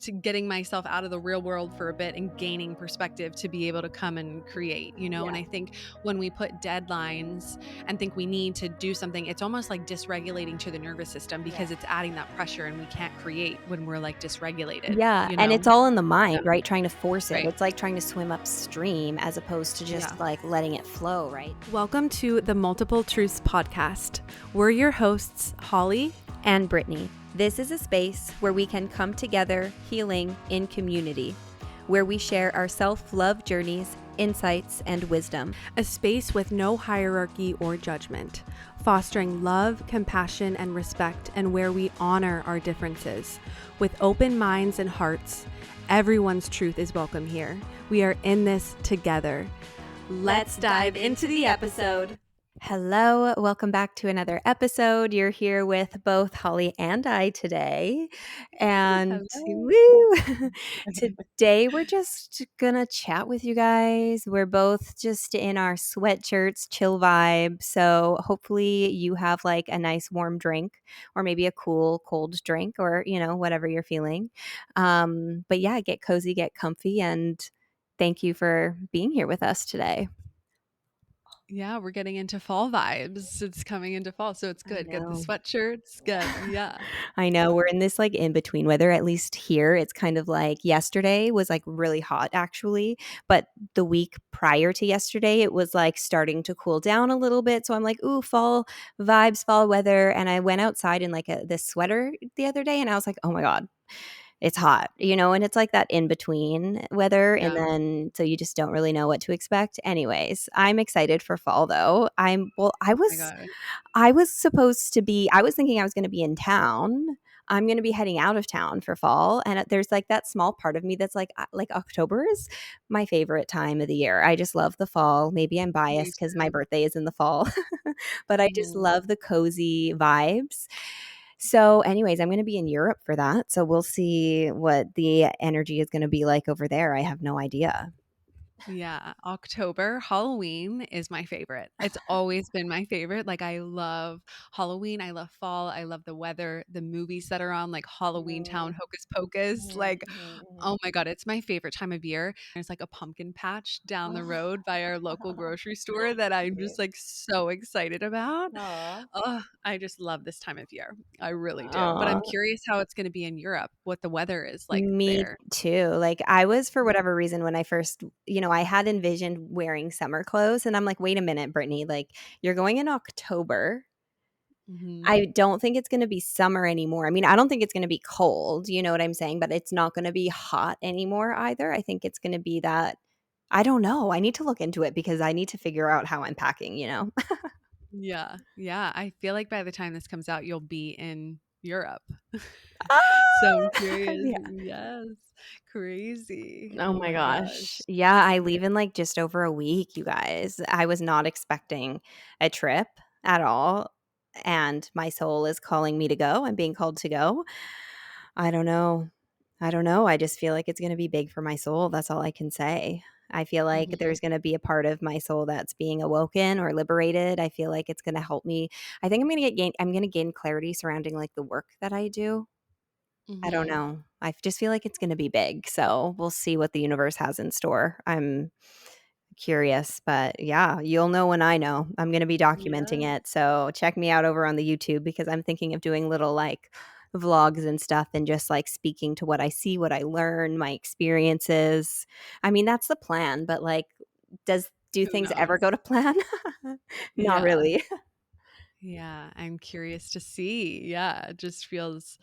to getting myself out of the real world for a bit and gaining perspective to be able to come and create, Yeah. And I think when we put deadlines and think we need to do something, it's almost like dysregulating to the nervous system because it's adding that pressure, and we can't create when we're like dysregulated, Yeah, and it's all in the mind, Yeah. right? Trying to force it. Right. It's like trying to swim upstream as opposed to just Yeah. like letting it flow, right? Welcome to the Multiple Truths podcast. We're your hosts, Holly And Brittany, this is a space where we can come together healing in community, where we share our self-love journeys, insights, and wisdom. a space with no hierarchy or judgment, fostering love, compassion, and respect, and where we honor our differences. With open minds and hearts, everyone's truth is welcome here. We are in this together. Let's dive into the episode. Hello, welcome back to another episode. You're here with both Holly and I today. And woo, today we're just gonna chat with you guys. We're both just in our sweatshirts, chill vibe. So hopefully you have like a nice warm drink or maybe a cool cold drink or, whatever you're feeling. But yeah, get cozy, get comfy, and thank you for being here with us today. Yeah, we're getting into fall vibes. It's coming into fall, so it's I good. Good. The know. sweatshirts, good. Yeah. I know we're in this like in between weather, at least here. It's kind of like yesterday was like really hot actually, but the week prior to yesterday, it was like starting to cool down a little bit. So I'm like, ooh, fall vibes, fall weather. And I went outside in like this sweater the other day and I was like, oh my God, it's hot, and it's like that in between weather. And Yeah. then so you just don't really know what to expect. Anyways, I'm excited for fall though. I Oh my was God. I was supposed to be I was thinking I was gonna be in town. I'm gonna be heading out of town for fall, and there's, like, that small part of me that's like, October is my favorite time of the year. I just love the fall. Maybe I'm Me biased because my too. birthday is in the fall, but I just Mhm. love the cozy vibes. So, anyways, I'm gonna be in Europe for that, so we'll see what the energy is gonna be like over there. I have no idea. Yeah, October, Halloween is my favorite. It's always been my favorite. Like, I love Halloween, I love fall, I love the weather, the movies that are on, like Halloween Town, Mhm, Hocus Pocus. mhm, Like, mhm, mhm. oh my God, it's my favorite time of year. There's like a pumpkin patch down the road by our local grocery store that I'm just Cute. like so excited about. Aw. Oh, I just love this time of year. I really do. But Aw. I'm curious how it's going to be in Europe, what the weather is like Me there. too. Like, I was for whatever reason when I first I had envisioned wearing summer clothes, and I'm like, "Wait a minute, Brittany, like, you're going in October. Mhm. I don't think it's gonna be summer anymore." I mean, I don't think it's gonna be cold, you know what I'm saying? But it's not gonna be hot anymore either. I think it's gonna be that I don't know. I need to look into it because I need to figure out how I'm packing, you know? Yeah, yeah, I feel like by the time this comes out, you'll be in Europe. So I'm curious. Yeah. Yes, crazy. Oh Oh my my gosh. gosh. Yeah, I Yeah. leave in like just over a week, you guys. I was not expecting a trip at all. And my soul is calling me to go. I'm being called to go. I don't know. I don't know. I just feel like it's going to be big for my soul. That's all I can say. I feel like Mhm. there's going to be a part of my soul that's being awoken or liberated. I feel like it's going to help me. I think I'm going to gain clarity surrounding like the work that I do. I don't Mhm. know. I just feel like it's gonna be big, so we'll see what the universe has in store. I'm curious, but yeah, you'll know when I know. I'm gonna be documenting Yeah. it, so check me out over on the YouTube because I'm thinking of doing little, like, vlogs and stuff and just, like, speaking to what I see, what I learn, my experiences. I mean, that's the plan, but, like, do Who things ever knows? go to plan? Not Yeah. really. Yeah, I'm curious to see. Yeah, it just feels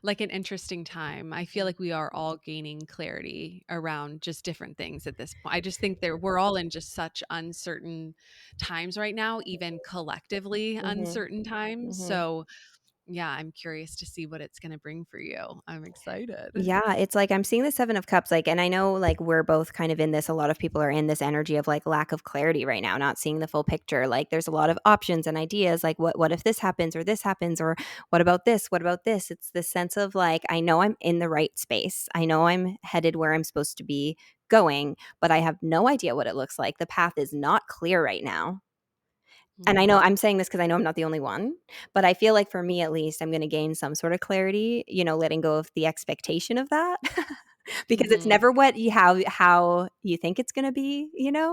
like an interesting time. I feel like we are all gaining clarity around just different things at this point. I just think we're all in just such uncertain times right now, even collectively Mhm, uncertain times. mhm. So, yeah, I'm curious to see what it's going to bring for you. I'm excited. Yeah, it's like I'm seeing the 7 of cups, like and I know, like, we're both kind of in this a lot of people are in this energy of, like, lack of clarity right now, not seeing the full picture, like, there's a lot of options and ideas, like, what if this happens or this happens or what about this? What about this? It's this sense of, like, I know I'm in the right space. I know I'm headed where I'm supposed to be going, but I have no idea what it looks like. The path is not clear right now. and I know Mm-hmm. I'm saying this because I know I'm not the only one, but I feel like for me at least, I'm going to gain some sort of clarity, letting go of the expectation of that. Because it's Mm-hmm. never what you how you think it's going to be,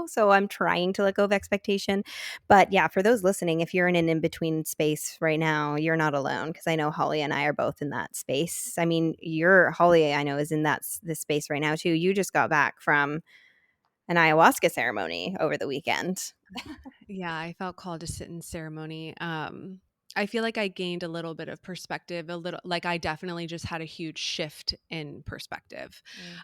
so I'm trying to let go of expectation. But yeah, for those listening, if you're in an in-between space right now, you're not alone, because I know Holly and I are both in that space. I mean, Holly, I know, is in this space right now too. You just got back from an ayahuasca ceremony over the weekend. Yeah, I felt called to sit in ceremony. I feel like I gained a little bit of perspective, a little like I definitely just had a huge shift in perspective, Mm,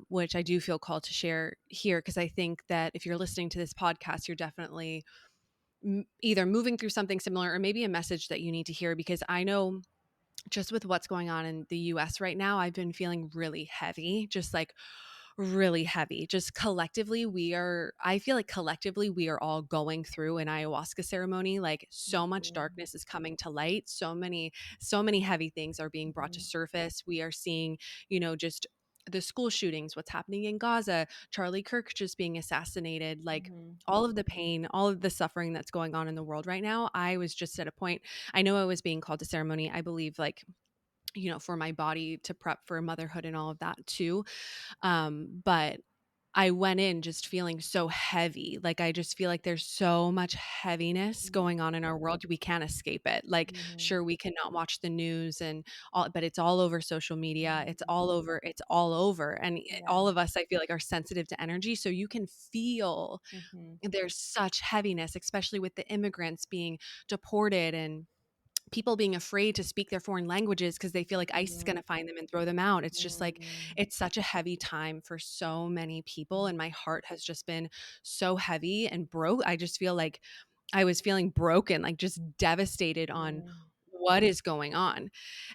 which I do feel called to share here because I think that if you're listening to this podcast, you're definitely either moving through something similar or maybe a message that you need to hear because I know just with what's going on in the US right now, I've been feeling really heavy, just like really heavy. Just collectively, I feel like collectively, we are all going through an ayahuasca ceremony. Like so much mhm, darkness is coming to light. So many heavy things are being brought to mhm, surface. We are seeing, just the school shootings, what's happening in Gaza, Charlie Kirk just being assassinated, like mhm, all of the pain, all of the suffering that's going on in the world right now. I was just at a point, I know I was being called to ceremony. I believe like, for my body to prep for motherhood and all of that too. But I went in just feeling so heavy. Like I just feel like there's so much heaviness mhm, going on in our world. We can't escape it. Like, mhm, sure, we cannot watch the news and all, but it's all over social media. It's mhm. all over. It's all over. And Yeah. all of us, I feel like, are sensitive to energy. So you can feel Mhm, there's such heaviness, especially with the immigrants being deported and people being afraid to speak their foreign languages because they feel like ICE is going mhm, to find them and throw them out. It's just like, mhm, it's such a heavy time for so many people. And my heart has just been so heavy and broke. I just feel like I was feeling broken, like just devastated on mhm, what is going on.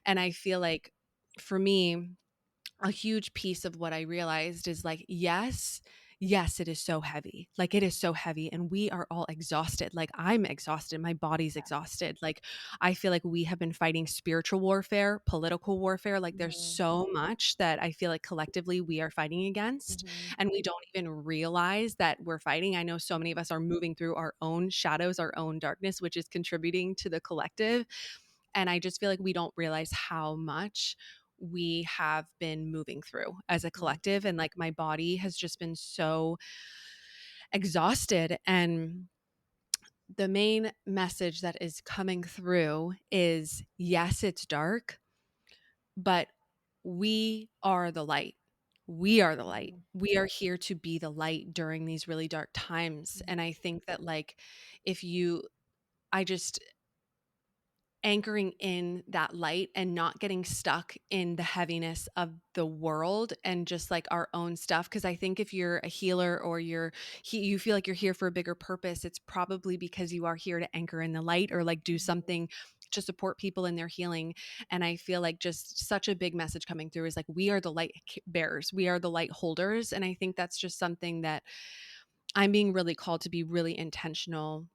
And I feel like for me, a huge piece of what I realized is like, yes, it is so heavy. Like, it is so heavy. And we are all exhausted. Like, I'm exhausted. My body's exhausted. Like, I feel like we have been fighting spiritual warfare, political warfare. Like, there's mhm, so much that I feel like collectively we are fighting against. mhm, And we don't even realize that we're fighting. I know so many of us are moving through our own shadows, our own darkness, which is contributing to the collective. And I just feel like we don't realize how much we have been moving through as a mhm, collective. And like my body has just been so exhausted. And the main message that is coming through is yes, it's dark, but we are the light. We are the light. mhm, We are here to be the light during these really dark times. mhm, And I think that, like, if you, I just, anchoring in that light and not getting stuck in the heaviness of the world and just like our own stuff, because I think if you're a healer or you feel like you're here for a bigger purpose, it's probably because you are here to anchor in the light or like do mhm, something to support people in their healing. And I feel like just such a big message coming through is like, we are the light bearers, we are the light holders. And I think that's just something that I'm being really called to be really intentional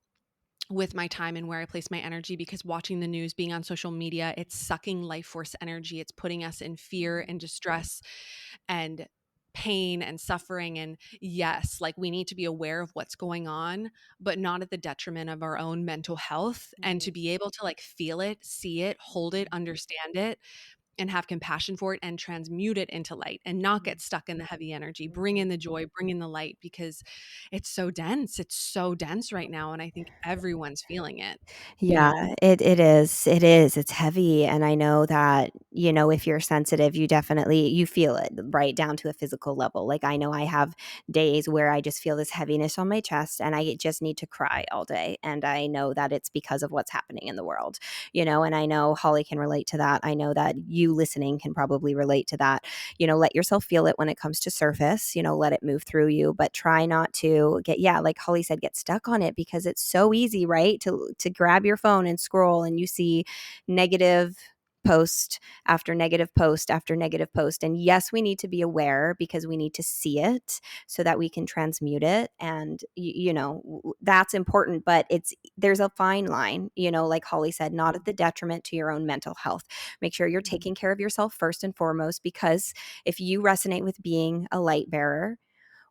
with my time and where I place my energy, because watching the news, being on social media, it's sucking life force energy. It's putting us in fear mhm, and distress and pain and suffering. And yes, like we need to be aware of what's going on, but not at the detriment of our own mental health, and to mhm, be able to like feel it, see it, hold it, mhm, understand it, and have compassion for it and transmute it into light and not get stuck in the heavy energy. Bring in mhm. the joy, bring in the light, because it's so dense. It's so dense right now. And I think everyone's feeling it, you Yeah, know? it is. It is. It's heavy, and I know that, if you're sensitive, you feel it right down to a physical level. Like, I know I have days where I just feel this heaviness on my chest and I just need to cry all day, and I know that it's because of what's happening in the world. And I know Holly can relate to that. I know that you listening can probably relate to that. Let yourself feel it when it comes to surface, let it move through you, but try not to like Holly said, get stuck on it, because it's so easy, right? To grab your phone and scroll, and you see negative post after negative post after negative post. And yes, we need to be aware, because we need to see it so that we can transmute it. And that's important, but there's a fine line, like Holly said, not at the detriment to your own mental health. Make sure you're Mhm. taking care of yourself first and foremost, because if you resonate with being a light bearer,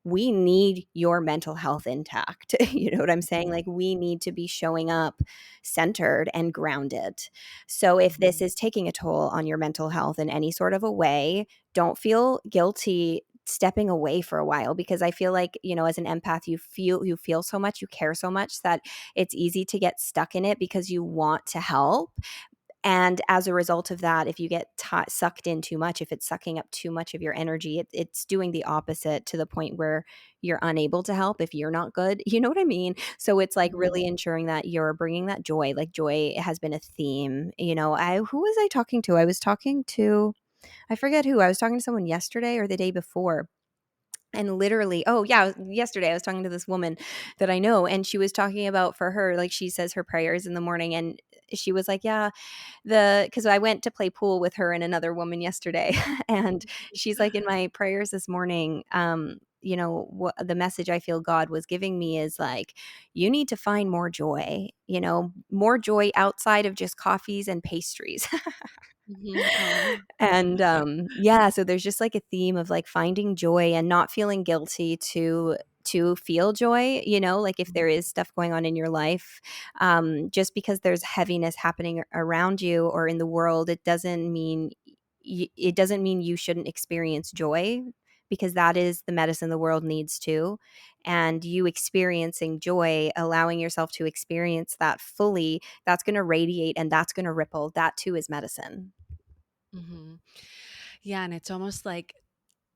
we need your mental health intact. You know what I'm saying? Mhm. Like, we need to be showing up centered and grounded. So if this Mhm. is taking a toll on your mental health in any sort of a way, don't feel guilty stepping away for a while, because I feel like, as an empath, you feel so much, you care so much, that it's easy to get stuck in it because you want to help. And as a result of that, if you get sucked in too much, if it's sucking up too much of your energy, it's doing the opposite, to the point where you're unable to help if you're not good. You know what I mean? So it's like Mhm. really ensuring that you're bringing that joy. Like, joy has been a theme. Who was I talking to? I forget who. I was talking to someone yesterday or the day before. And literally, oh yeah, yesterday I was talking to this woman that I know, and she was talking about, for her, like, she says her prayers in the morning, and she was like, yeah, because I went to play pool with her and another woman yesterday, and she's like, in my prayers this morning, what the message I feel God was giving me is like, you need to find more joy, more joy outside of just coffees and pastries. Mhm. Oh. And yeah, so there's just like a theme of like finding joy and not feeling guilty to feel joy, like if there is stuff going on in your life, just because there's heaviness happening around you or in the world, it doesn't mean you shouldn't experience joy, because that is the medicine the world needs too. And you experiencing joy, allowing yourself to experience that fully, that's going to radiate and that's going to ripple. That too is medicine. Mhm. Yeah, and it's almost like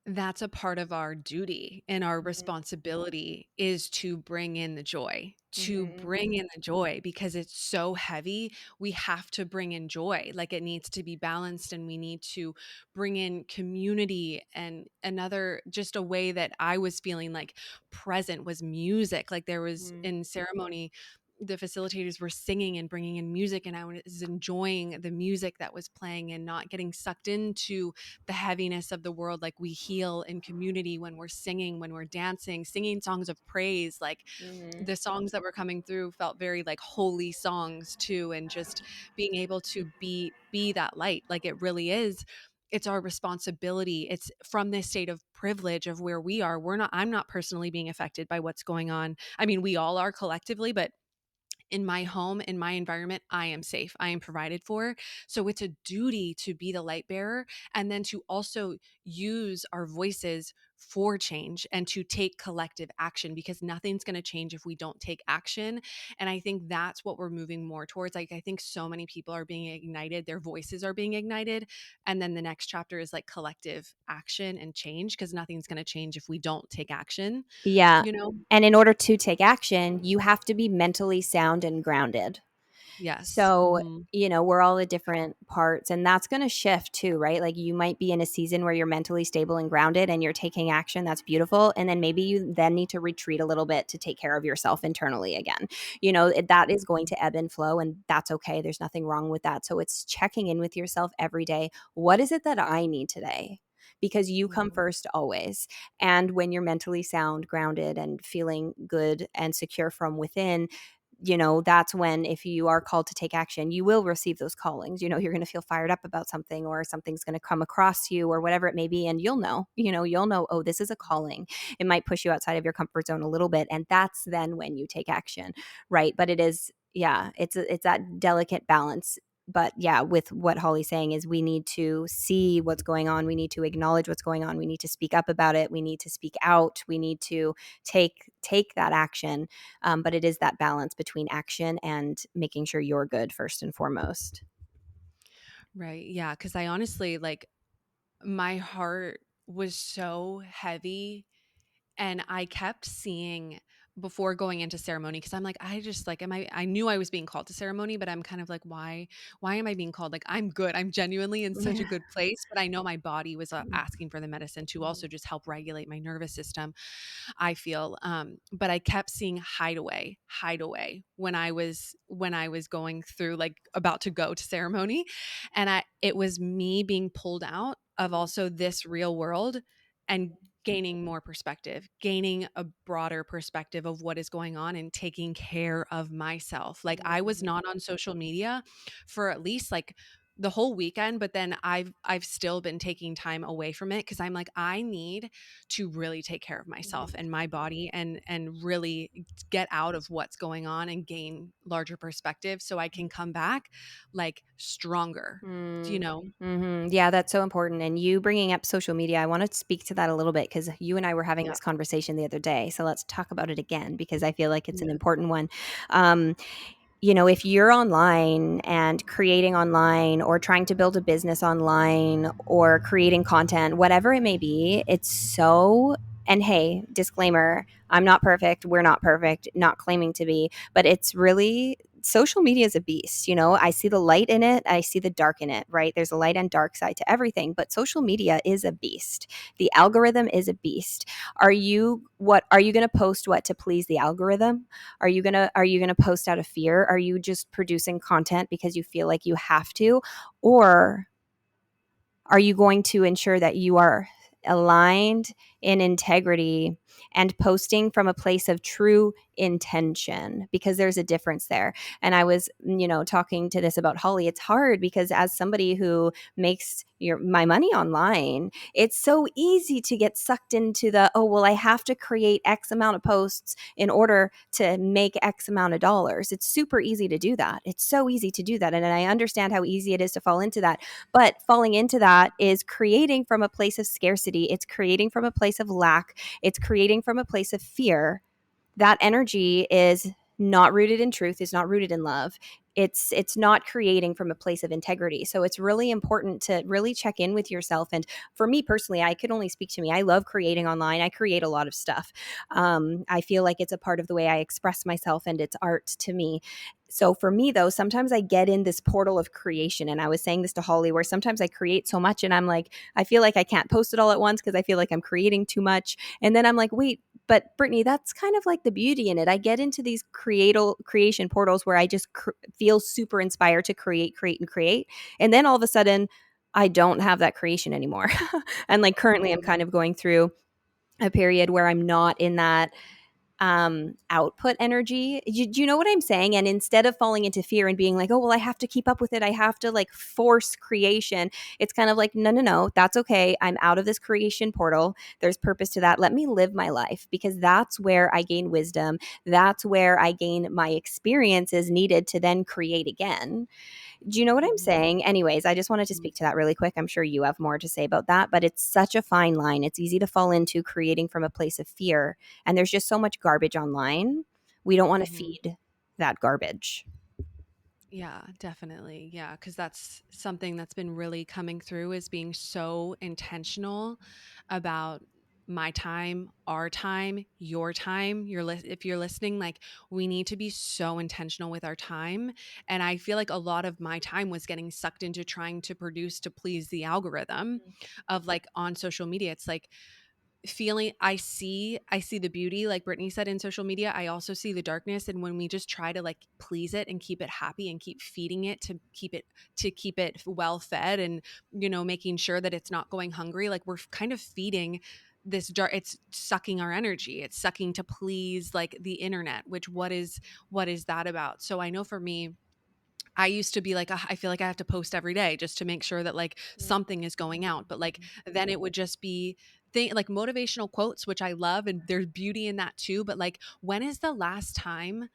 that's a part of our duty and our Mhm. responsibility is to bring in the joy, Mhm. because it's so heavy. We have to bring in joy. Like, it needs to be balanced, and we need to bring in community. And another, just a way that I was feeling like present was music. Like, there was Mhm. in ceremony, the facilitators were singing and bringing in music, and I was enjoying the music that was playing and not getting sucked into the heaviness of the world. Like, we heal in community when we're singing, when we're dancing, singing songs of praise. Like, Mhm. the songs that were coming through felt very like holy songs too, and just being able to be that light. Like, it really is, it's our responsibility. It's from this state of privilege of where we are. I'm not personally being affected by what's going on. I mean, we all are collectively, but in my home, in my environment, I am safe. I am provided for. So it's a duty to be the light bearer, and then to also use our voices for change and to take collective action, because nothing's going to change if we don't take action. And I think that's what we're moving more towards. Like, I think so many people are being ignited, their voices are being ignited. And then the next chapter is like collective action and change, because nothing's going to change if we don't take action, Yeah. you know? And in order to take action, you have to be mentally sound and grounded. Yes. So, Hmm. we're all at different parts, and that's going to shift too, right? Like, you might be in a season where you're mentally stable and grounded and you're taking action. That's beautiful. And then maybe you then need to retreat a little bit to take care of yourself internally again. That is going to ebb and flow, and that's okay. There's nothing wrong with that. So it's checking in with yourself every day. What is it that I need today? Because you come Hmm. first always. And when you're mentally sound, grounded, and feeling good and secure from within, that's when, if you are called to take action, you will receive those callings. You're going to feel fired up about something, or something's going to come across you, or whatever it may be. And you'll know, oh, this is a calling. It might push you outside of your comfort zone a little bit. And that's then when you take action. Right. But it is, yeah, it's that delicate balance. But yeah, with what Holly's saying is, we need to see what's going on. We need to acknowledge what's going on. We need to speak up about it. We need to speak out. We need to take that action, but it is that balance between action and making sure you're good first and foremost. Right. Yeah. Cause I honestly, like, my heart was so heavy, and I kept seeing before going into ceremony, because I'm like, I just like, I knew I was being called to ceremony, but I'm kind of like, why am I being called? Like, I'm good. I'm genuinely in such a Yeah. good place, but I know my body was asking for the medicine to also just help regulate my nervous system, I feel. But I kept seeing hideaway when I was going through, like, about to go to ceremony. And it was me being pulled out of also this real world and gaining more perspective, gaining a broader perspective of what is going on, and taking care of myself. Like, I was not on social media for at least like the whole weekend, but then I've still been taking time away from it because I'm like, I need to really take care of myself Mhm. and my body and really get out of what's going on and gain larger perspective so I can come back like stronger. Do you Mm. know? Mhm. Yeah, that's so important. And you bringing up social media, I want to speak to that a little bit because you and I were having Yeah. this conversation the other day. So let's talk about it again because I feel like it's an Yeah. important one. Um, if you're online and creating online or trying to build a business online or creating content, whatever it may be, it's so, and hey, disclaimer, I'm not perfect. We're not perfect, not claiming to be, but it's really, social media is a beast. I see the light in it, I see the dark in it, right? There's a light and dark side to everything, but social media is a beast. The algorithm is a beast. Are you going to post what to please the algorithm? Are you gonna post out of fear? Are you just producing content because you feel like you have to? Or are you going to ensure that you are aligned in integrity and posting from a place of true intention? Because there's a difference there. And I was, talking to this about Holly. It's hard because as somebody who makes my money online, it's so easy to get sucked into the, oh, well, I have to create X amount of posts in order to make X amount of dollars. It's super easy to do that. It's so easy to do that. And I understand how easy it is to fall into that. But falling into that is creating from a place of scarcity. It's creating from a place of lack. It's creating from a place of fear. That energy is not rooted in truth, is not rooted in love. It's not creating from a place of integrity. So it's really important to really check in with yourself. And for me personally, I could only speak to me. I love creating online. I create a lot of stuff. I feel like it's a part of the way I express myself and it's art to me. So for me though, sometimes I get in this portal of creation. And I was saying this to Holly, where sometimes I create so much and I'm like, I feel like I can't post it all at once because I feel like I'm creating too much. And then I'm like, wait, but Brittany, that's kind of like the beauty in it. I get into these creation portals where I just feel super inspired to create, and create. And then all of a sudden, I don't have that creation anymore. And like currently, I'm kind of going through a period where I'm not in that output energy. Do you know what I'm saying? And instead of falling into fear and being like, oh, well, I have to keep up with it, I have to like force creation, it's kind of like, no, no, no, that's okay. I'm out of this creation portal. There's purpose to that. Let me live my life because that's where I gain wisdom. That's where I gain my experiences needed to then create again. Do you know what I'm saying? Anyways, I just wanted to speak to that really quick. I'm sure you have more to say about that, but it's such a fine line. It's easy to fall into creating from a place of fear. And there's just so much garbage online. We don't want to Mhm. feed that garbage. Yeah, definitely. Yeah, because that's something that's been really coming through is being so intentional about my time, our time, your time. If you're listening, like we need to be so intentional with our time. And I feel like a lot of my time was getting sucked into trying to produce to please the algorithm of like on social media. It's like feeling I see the beauty like Brittany said in social media. I also see the darkness, and when we just try to like please it and keep it happy and keep feeding it to keep it well fed and making sure that it's not going hungry, like we're kind of feeding this dark, it's sucking our energy, it's sucking to please like the internet, which what is that about? So I know for me, I used to be like, "Ugh, I feel like I have to post every day just to make sure that like something is going out." But like then it would just be like motivational quotes, which I love, and there's beauty in that too. But like, when is the last time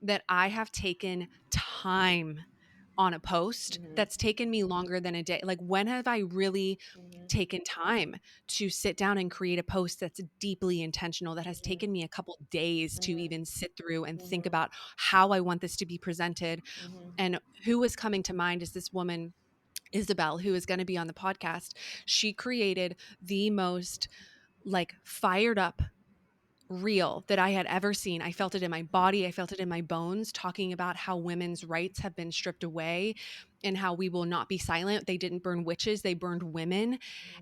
that I have taken time on a post Mhm, that's taken me longer than a day? Like, when have I really mhm, taken time to sit down and create a post that's deeply intentional, that has mhm, taken me a couple days to mhm, even sit through and think mhm, about how I want this to be presented? mhm, And who was coming to mind is this woman, Isabel, who is going to be on the podcast. She created the most like fired up reel that I had ever seen. I felt it in my body, I felt it in my bones, talking about how women's rights have been stripped away and how we will not be silent. They didn't burn witches, they burned women.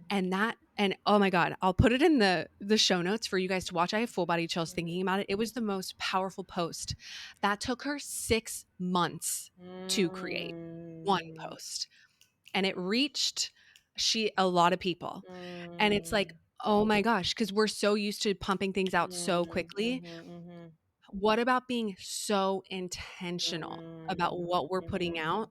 And oh my god, I'll put it in the show notes for you guys to watch. I have full body chills thinking about it. It was the most powerful post. That took her 6 months to create one mhm, post, and it reached she a lot of people. And it's like, mhm, oh my gosh, because we're so used to pumping things out so mhm, quickly. mhm, What about being so intentional mhm, about what we're putting mhm, out?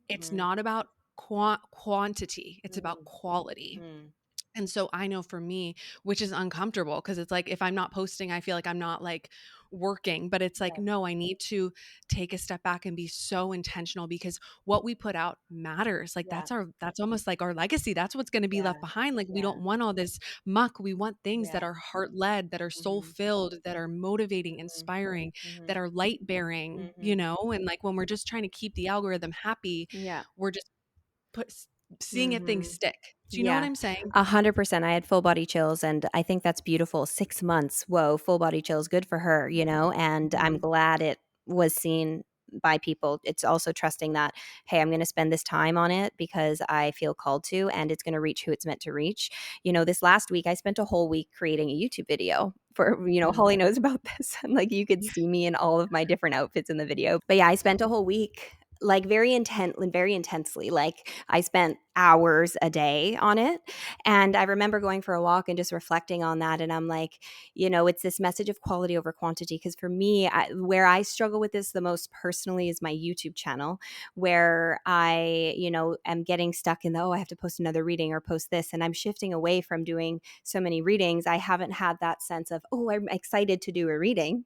It's mhm, not about quantity, it's about Mm, quality. mm. And so I know for me, which is uncomfortable because it's like if I'm not posting, I feel like I'm not like working, but it's like, Yeah, no, I need to take a step back and be so intentional because what we put out matters. Like yeah, that's almost like our legacy. That's what's going to be yeah, left behind. Like we yeah, don't want all this muck. We want things that yeah. are heart led, that are soul Mhm, filled, that are motivating, mhm, inspiring, that mhm, are light bearing, mhm. and like when we're just trying to keep the algorithm happy, Yeah. we're just put seeing it things Mhm. stick. Do you know what Yeah, I'm saying? 100%. I had full body chills, and I think that's beautiful. 6 months. Whoa, full body chills, good for her, and I'm Mhm. glad it was seen by people. It's also trusting that, hey, I'm gonna spend this time on it because I feel called to, and it's gonna reach who it's meant to reach. This last week, I spent a whole week creating a YouTube video for, Mm. Holly knows about this, and, like, you could see me in all of my different outfits in the video. But, yeah, I spent a whole week, like, very intensely, like, I spent hours a day on it. And I remember going for a walk and just reflecting on that. And I'm like, it's this message of quality over quantity. Because for me, where I struggle with this the most personally is my YouTube channel, where I, am getting stuck in the, oh, I have to post another reading or post this. And I'm shifting away from doing so many readings. I haven't had that sense of, oh, I'm excited to do a reading,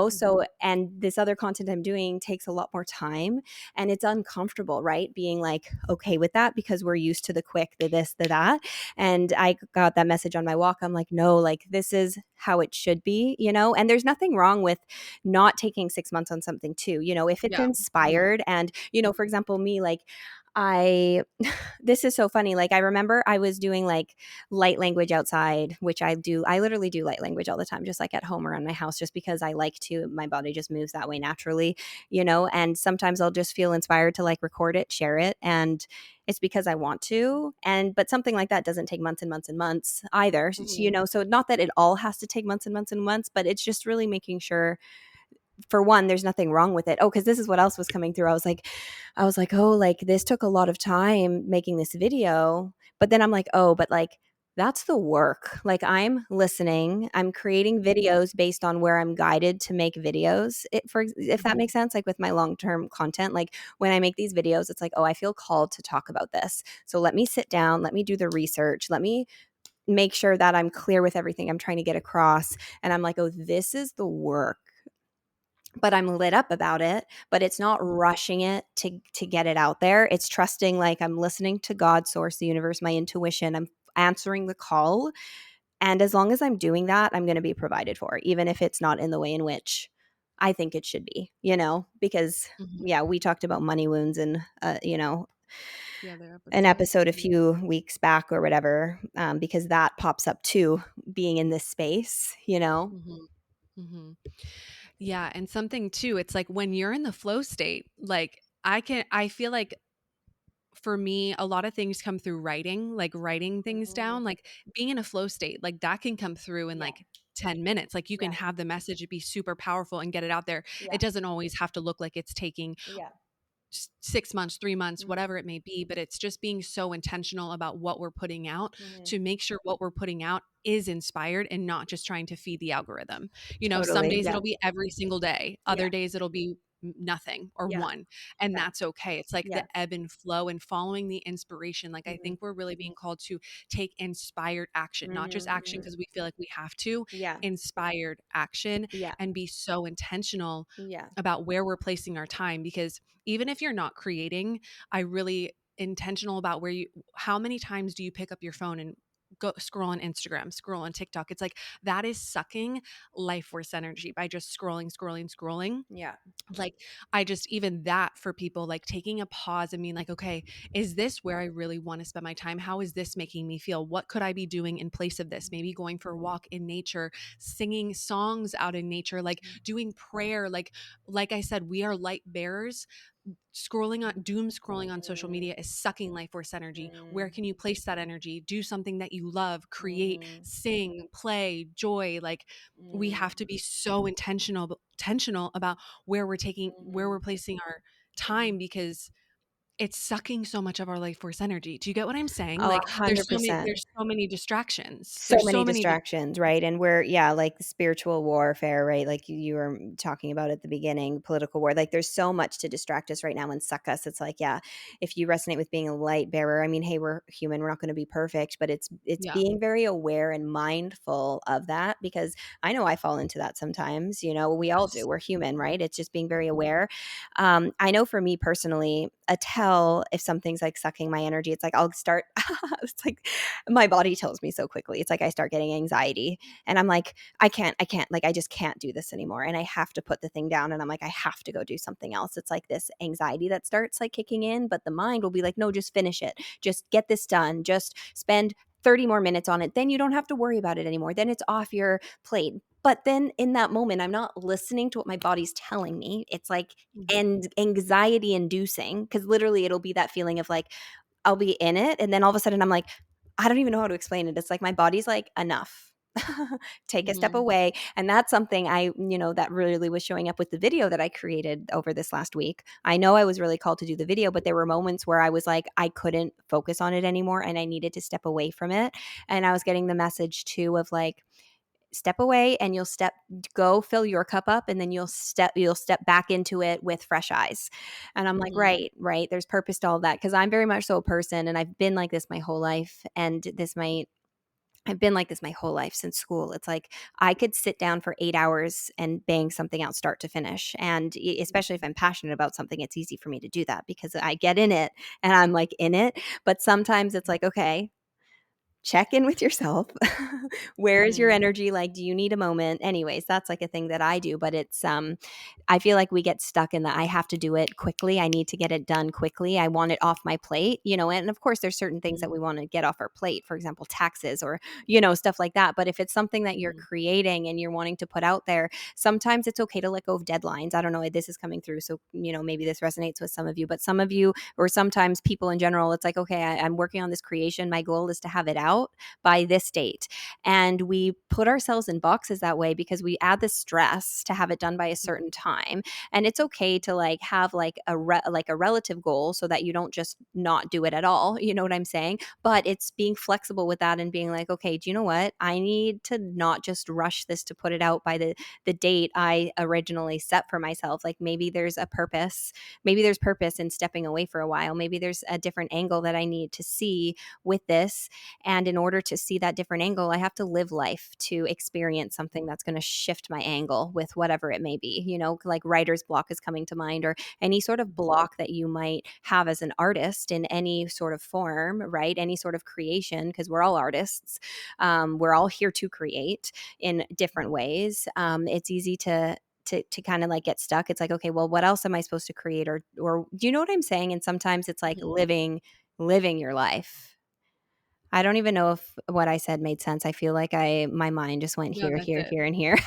Mhm. So, and this other content I'm doing takes a lot more time and it's uncomfortable, right? Being like okay with that because we're used to the quick, the this, the that. And I got that message on my walk. I'm like, no, like this is how it should be, And there's nothing wrong with not taking 6 months on something too, if it's Yeah. Mhm. inspired. And, for example, me, like, I this is so funny. Like I remember I was doing like light language outside, which I do. I literally do light language all the time, just like at home around my house, just because I like to. My body just moves that way naturally, And sometimes I'll just feel inspired to like record it, share it, and it's because I want to. But something like that doesn't take months and months and months either, Mhm. So not that it all has to take months and months and months, but it's just really making sure for one, there's nothing wrong with it. Oh, because this is what else was coming through. I was like, oh, like this took a lot of time making this video. But then I'm like, oh, but like that's the work. Like I'm listening, I'm creating videos based on where I'm guided to make videos. If that Mhm. makes sense, like with my long-term content, like when I make these videos, it's like, oh, I feel called to talk about this. So let me sit down, let me do the research, let me make sure that I'm clear with everything I'm trying to get across. And I'm like, oh, this is the work, but I'm lit up about it, but it's not Mhm. rushing it to get it out there. It's trusting like I'm listening to God, source, the universe, my intuition. I'm answering the call. And as long as I'm doing that, I'm going to be provided for, even if it's not in the way in which I think it should be, because Mhm. yeah, we talked about money wounds and The other an episode. episode a Mhm. few weeks back or whatever, because that pops up too, being in this space. Mhm. Mhm. Yeah, and something too, it's like when you're in the flow state, like I feel like for me, a lot of things come through writing, like writing things Mhm. down, like being in a flow state, like that can come through in Yeah, like 10 minutes. Like you can yeah, have the message be super powerful and get it out there. yeah, It doesn't always have to look like it's taking yeah. 6 months, 3 months, Mhm. whatever it may be, but it's just being so intentional about what we're putting out Mhm. to make sure what we're putting out is inspired and not just trying to feed the algorithm. Some Totally, days yeah, it'll be every single day, yeah, other days it'll be nothing or yeah, one, and yeah, that's okay. It's like the yeah, ebb and flow and following the inspiration. Like I mhm, think we're really being called to take inspired action, not just mhm, action mhm, because we feel like we have to, yeah, inspired action, yeah, and be so intentional yeah, about where we're placing our time because even if you're not creating, I really intentional about how many times do you pick up your phone and go scroll on Instagram, scroll on TikTok? It's like that is sucking life force energy by just scrolling. yeah, Like I just even that for people, like taking a pause and being like, okay, is this where I really want to spend my time? How is this making me feel? What could I be doing in place of this? Maybe going for a walk in nature, singing songs out in nature, like mhm, doing prayer, like I said, we are light bearers. Scrolling on social mm, media is sucking life force energy. Where mm, can you place that energy? Do something that you love, create, mhm, sing, play, joy. Like we mm, have to be so intentional about where we're mhm, placing our mhm, time because it's sucking so much of our life force energy. Do you get what I'm saying? Oh, Like, there's 100%. so many distractions. So There's many so many distractions, right? And we're yeah, like spiritual warfare, right? Like you were talking about at the beginning, political war. Like there's so much to distract us right now and suck us. It's like, yeah, if you resonate with being a light bearer, I mean, hey, we're human, we're not going to be perfect, but it's Yeah. being very aware and mindful of that because I know I fall into that sometimes, you know, we all do. Yes. We're human, Mhm. right? It's just being very Mhm. aware. I know for me personally, a tell if something's like sucking my energy, it's like I'll start it's like my body tells me so quickly. It's like I start getting anxiety and I'm like, I can't, like, I just can't do this anymore. And I have to put the thing down and I'm like, I have to go do something else. It's like this anxiety that starts like kicking in, but the mind will be like, no, just finish it. Just get this done. Just spend 30 more minutes on it. Then you don't have to worry about it anymore. Then it's off your plate. But then in that moment, I'm not listening to what my body's telling me. It's like Mhm. and anxiety inducing because literally it'll be that feeling of like, I'll be in it, and then all of a sudden I'm like, I don't even know how to explain it. It's like my body's like, "Enough. Take a step Mhm. away." And that's something that really was showing up with the video that I created over this last week. I know I was really called to do the video, but there were moments where I was like, I couldn't focus on it anymore and I needed to step away from it. And I was getting the message too of like, step away and go fill your cup up and then you'll step back into it with fresh eyes. And I'm like, Mhm. right, there's purpose to all that because I'm very much so a person and I've been like this my whole life and this might I've been like this my whole life since school. It's like I could sit down for 8 hours and bang something out start to finish. And especially if I'm passionate about something, it's easy for me to do that because I get in it and I'm like in it. But sometimes it's like, okay, check in with yourself. Where is your Mhm. energy? Like, do you need a moment? Anyways, that's like a thing that I do, but I feel like we get stuck in that I have to do it quickly. I need to get it done quickly. I want it off my plate, and of course there's certain things that Mhm. we want to get off our plate, for example, taxes or, stuff like that. But if it's something that you're Mhm. creating and you're wanting to put out there, sometimes it's okay to let go of deadlines. I don't know, this is coming through. So, maybe this resonates with some of you, but some of you, or sometimes people in general, it's like, okay, I'm working on this creation. My goal is to have it out by this date. And we put ourselves in boxes that way because we add the stress to have it done by a certain time. And it's okay to like have like a relative goal so that you don't just not do it at all. You know what I'm saying? But it's being flexible with that and being like, okay, do you know what? I need to not just rush this to put it out by the date I originally set for myself. Like maybe there's a purpose. Maybe there's purpose in stepping away for a while. Maybe there's a different angle that I need to see with this. And in order to see that different angle, I have to live life to experience something that's going to shift my angle with whatever it may be. Like writer's block is coming to mind, or any sort of block that you might have as an artist in any sort of form, right? Any sort of creation, because we're all artists. We're all here to create in different ways. It's easy to kind of like get stuck. It's like, okay, well, what else am I supposed to create? Or do you know what I'm saying? And sometimes it's like Mhm. living your life. I don't even know if what I said made sense. I feel like my mind just went No, here, that's here, it. here, and here.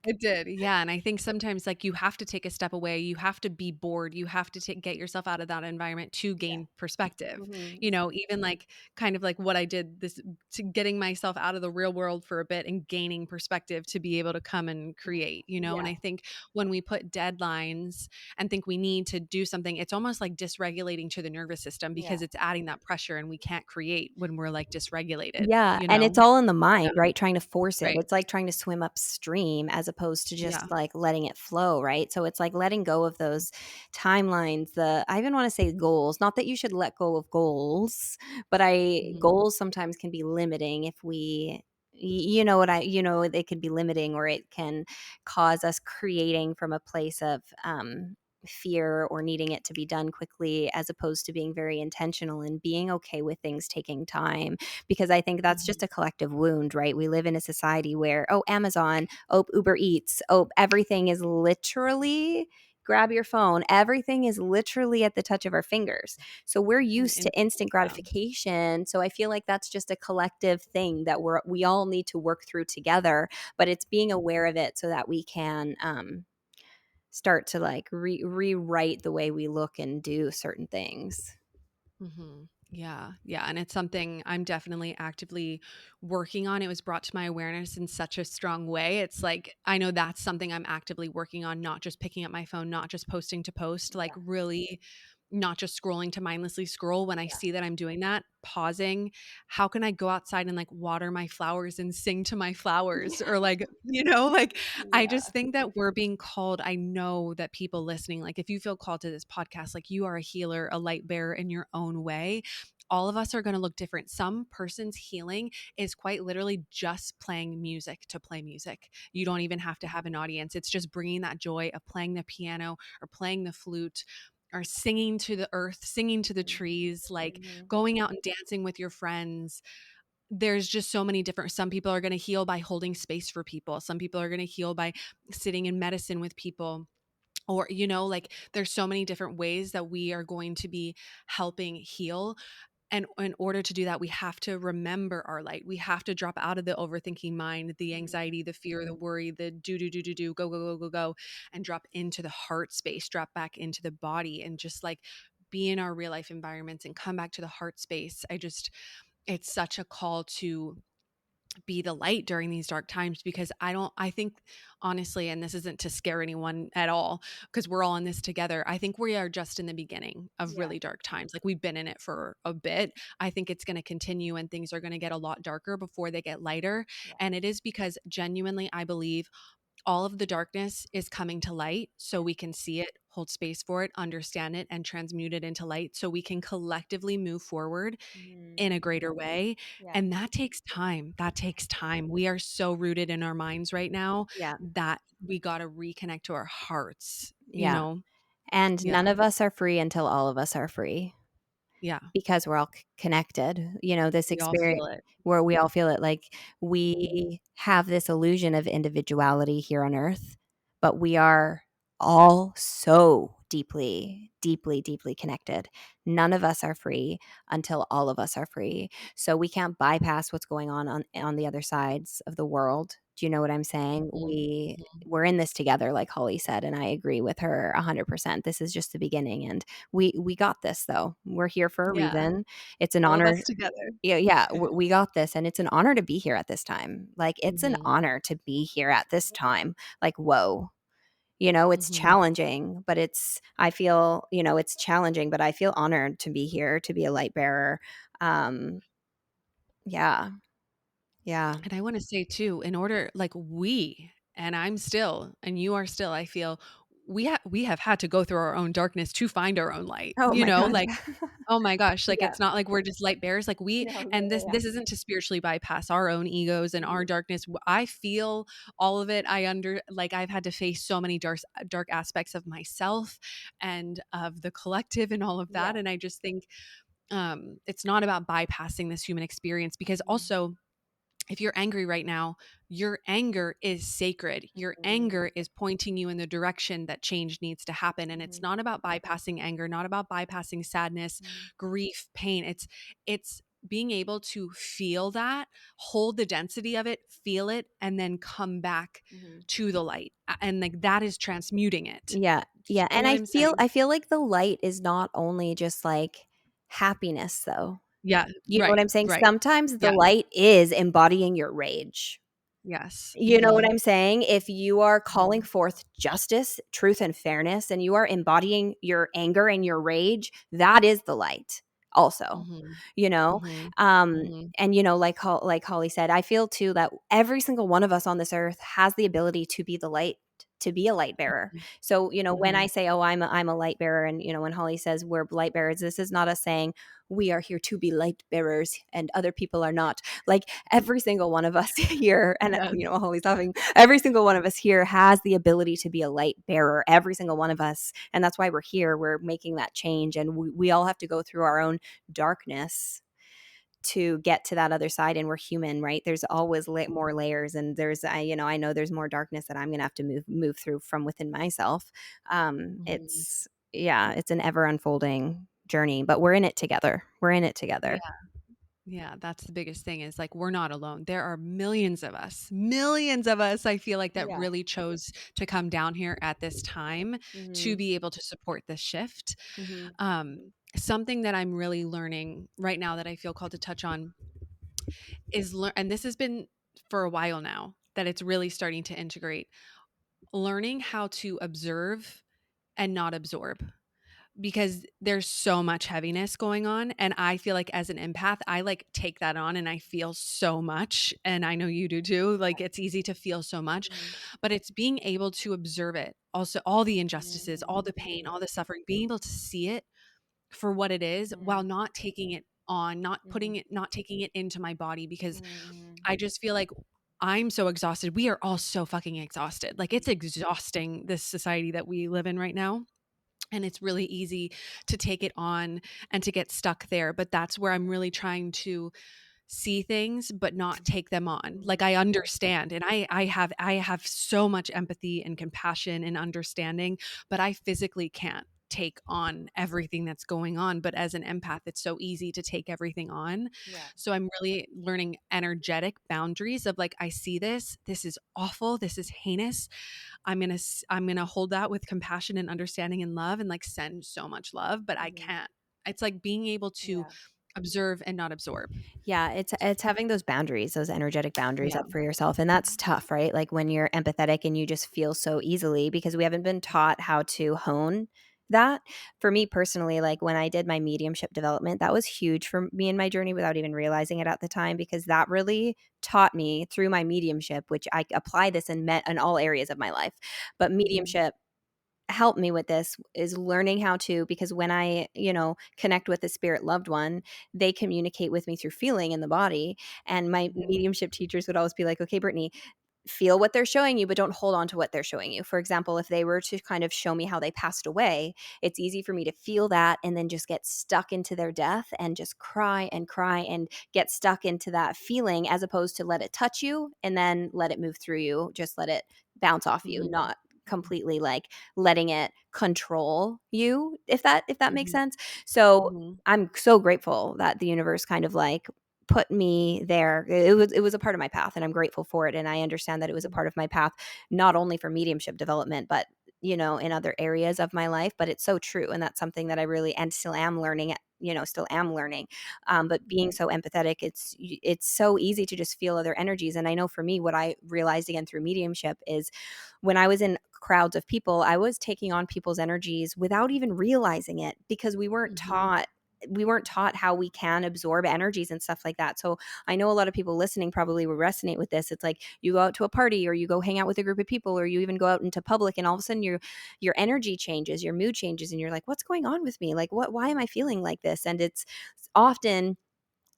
It did, yeah, and I think sometimes, like, you have to take a step away, you have to be bored, you have to get yourself out of that environment to Yeah. gain perspective, Mhm. even, like, kind of like what I did this to getting myself out of the real world for a bit and gaining perspective to be able to come and create, and Yeah. I think when we put deadlines and think we need to do something, it's almost like dysregulating to the nervous system Yeah. because it's adding that pressure and we can't create when we're, like, dysregulated, Yeah, you and know? it's all in the Yeah, mind, right? Trying to force it. right. It's like trying to swim upstream as opposed to Yeah. just like letting it flow, right? So it's like letting go of those timelines, I even want to say goals. Not that you should let go of goals, but I Mhm. goals sometimes can be limiting if you know what it could be limiting or it can cause us creating from a place of fear or needing it to be done quickly as opposed to being very intentional and being okay with things taking time because I think that's just Mhm. a collective wound, right? We live in a society where, oh, Amazon, oh, Uber Eats, oh, everything is literally grab your phone. Everything is literally at the touch of our fingers. So we're And used to instant yeah. gratification. So I feel like that's just a collective thing that we all need to work through together, but it's being aware of it so that we can start to like rewrite the way we look and do certain things. Mhm. Yeah, yeah, and it's something I'm definitely actively working on. It was brought to my awareness in such a strong way. It's like I know that's something I'm actively working on, not just picking up my phone, not just posting to post, like really not just scrolling to mindlessly scroll. When I see that I'm doing that, pausing, how can I go outside and like water my flowers and sing to my flowers, or like, like I Yeah. just think that we're being called. I know that people listening, like if you feel called to this podcast, like you are a healer, a light bearer in your own way. All of us are going to look different. Some person's healing is quite literally just playing music to play music. You don't even have to have an audience. It's just bringing that joy of playing the piano or playing the flute or singing to the earth, singing to the trees, like Mhm. going out and dancing with your friends. There's just so many different, some people are going to heal by holding space for people. Some people are going to heal by sitting in medicine with people. Or, like there's so many different ways that we are going to be helping heal. And in order to do that, we have to remember our light. We have to drop out of the overthinking mind, the anxiety, the fear, the worry, the do, go, go, go, go, go, and drop into the heart space, drop back into the body, and just like be in our real life environments and come back to the heart space. It's such a call to be the light during these dark times, because I think honestly, and this isn't to scare anyone at all, because we're all in this together. I think we are just in the beginning of Yeah. really dark times. Like we've been in it for a bit. I think it's going to continue and things are going to get a lot darker before they get lighter. Yeah. And it is because genuinely, I believe all of the darkness is coming to light so we can see it, hold space for it, understand it, and transmute it into light so we can collectively move forward Mhm. in a greater way. Yeah. And that takes time. That takes time. We are so rooted in our minds right now Yeah. that we got to reconnect to our hearts, you Yeah. know? And Yeah. none of us are free until all of us are free. Yeah. Because we're all connected, this We all experience feel it. where we all feel it, like, Mhm. we have this illusion of individuality here on earth, but we are all so deeply, deeply, deeply connected. None of us are free until all of us are free. So we can't bypass what's going on the other sides of the world. Do you know what I'm saying? Mhm. Mhm. We're in this together, like Holly said, and I agree with her 100%. This is just the beginning, and we got this, though. We're here for a Yeah. reason. It's an All of honor. us together. Yeah, yeah, we got this, and it's an honor to be here at this time. Like, it's an Mhm. honor to be here at this time. Like, whoa. It's Mhm. challenging, but I feel, it's challenging, but I feel honored to be here, to be a light bearer. Um, yeah, yeah. And I want to say too, in order, like and I'm still, and you are still, I feel we have had to go through our own darkness to find our own light, Oh my god, like, yeah. oh my gosh, like Yeah. it's not like we're just light bearers. Like No, yeah, and yeah, this yeah. this isn't to spiritually bypass our own egos and our Mhm, darkness. I feel all of it. Like I've had to face so many dark aspects of myself and of the collective and all of that. yeah. And I just think it's not about bypassing this human experience, because Mhm, also if you're angry right now, your anger is sacred. Your mhm, anger is pointing you in the direction that change needs to happen. And it's mhm, not about bypassing anger, not about bypassing sadness, mhm, grief, pain. It's being able to feel that, hold the density of it, feel it, and then come back mhm. to the light. And like that is transmuting it. Yeah, yeah, You and know what I'm saying? I feel like the light is not only just, like, happiness, though. Yeah, You know what right, I'm saying? right. Sometimes the Yeah. light is embodying your rage. Yes. You know what Mhm. I'm saying? If you are calling Mhm. forth justice, truth, and fairness, and you are embodying your anger and your rage, that is the light also, Mhm. you know? Mhm. Um, Mhm. and, like Holly said, I feel too that every single one of us on this earth has the ability to be the light, to be a light bearer. So, when I Mhm. say, oh, I'm a light bearer, and, when Holly says we're light bearers, this is not us saying we are here to be light bearers and other people are not. Like, every single one of us here, and Yes. Holly's laughing, every single one of us here has the ability to be a light bearer, every single one of us. And that's why we're here. We're making that change. And we all have to go through our own darkness to get to that other side. And we're human, right? There's always more layers. And I know there's more darkness that I'm going to have to move through from within myself. Mhm. It's an ever unfolding journey, but we're in it together. We're in it Yeah. together. Yeah, that's the biggest thing, is like we're not alone. There are millions of us, I feel like, that Yeah. really chose to come down here at this time to Hmm. be able to support this shift. Hmm. Something that I'm really learning right now that I feel called to touch on is and this has been for a while now that it's really starting to integrate, learning how to observe and not absorb. because there's so much heaviness going on, and I feel like as an empath, I like take that on and I feel so much, and I know you do too. Like it's easy to feel so much, Mhm. but it's being able to observe it. Also all the injustices, Mhm. all the pain, all the suffering, being able to see it for what it is Mhm. while not taking it on, Mhm. not taking it into my body, because Mhm. I just feel like I'm so exhausted. We are all so fucking exhausted. Like it's exhausting, this society that we live in right now. And it's really easy to take it on and to get stuck there. But that's where I'm really trying to see things but not take them on. Like I understand, and I have so much empathy and compassion and understanding, but I physically can't take on everything that's going on. But as an empath, it's so easy to take everything on. Yeah. So I'm really learning energetic boundaries of like, I see this is awful, this is heinous. I'm going to hold that with compassion and understanding and love and like send so much love, but I Mhm. can't. It's like being able to Yeah. observe and not absorb. Yeah, it's having those boundaries, those energetic boundaries Yeah. up for yourself, and that's tough, right? Like when you're empathetic and you just feel so easily because we haven't been taught how to hone that. For me personally, like when I did my mediumship development, that was huge for me in my journey without even realizing it at the time because that really taught me through my mediumship, which I apply this in all areas of my life. But Mhm. mediumship helped me with this is learning how to because when I, connect with a spirit loved one, they communicate with me through feeling in the body. And my Mhm. mediumship teachers would always be like, okay, Brittany, feel what they're showing you, but don't hold on to what they're showing you. For example, if they were to kind of show me how they passed away, it's easy for me to feel that and then just get stuck into their death and just cry and get stuck into that feeling as opposed to let it touch you and then let it move through you. Just let it bounce off you, Mhm. not completely like letting it control you, if that makes Mhm. sense. So Mhm. I'm so grateful that the universe kind of like put me there. It was a part of my path and I'm grateful for it. And I understand that it was a Mhm. part of my path, not only for mediumship development, but in other areas of my life. But it's so true. And that's something that I really and still am learning, still am learning. But being so empathetic, it's so easy to just feel other energies. And I know for me, what I realized again through mediumship is when I was in crowds of people, I was taking on people's energies without even realizing it because Mhm. we weren't taught how we can absorb energies and stuff like that. So I know a lot of people listening probably will resonate with this. It's like you go out to a party or you go hang out with a group of people or you even go out into public and all of a sudden your energy changes, your mood changes and you're like, what's going on with me? Like why am I feeling like this? And it's often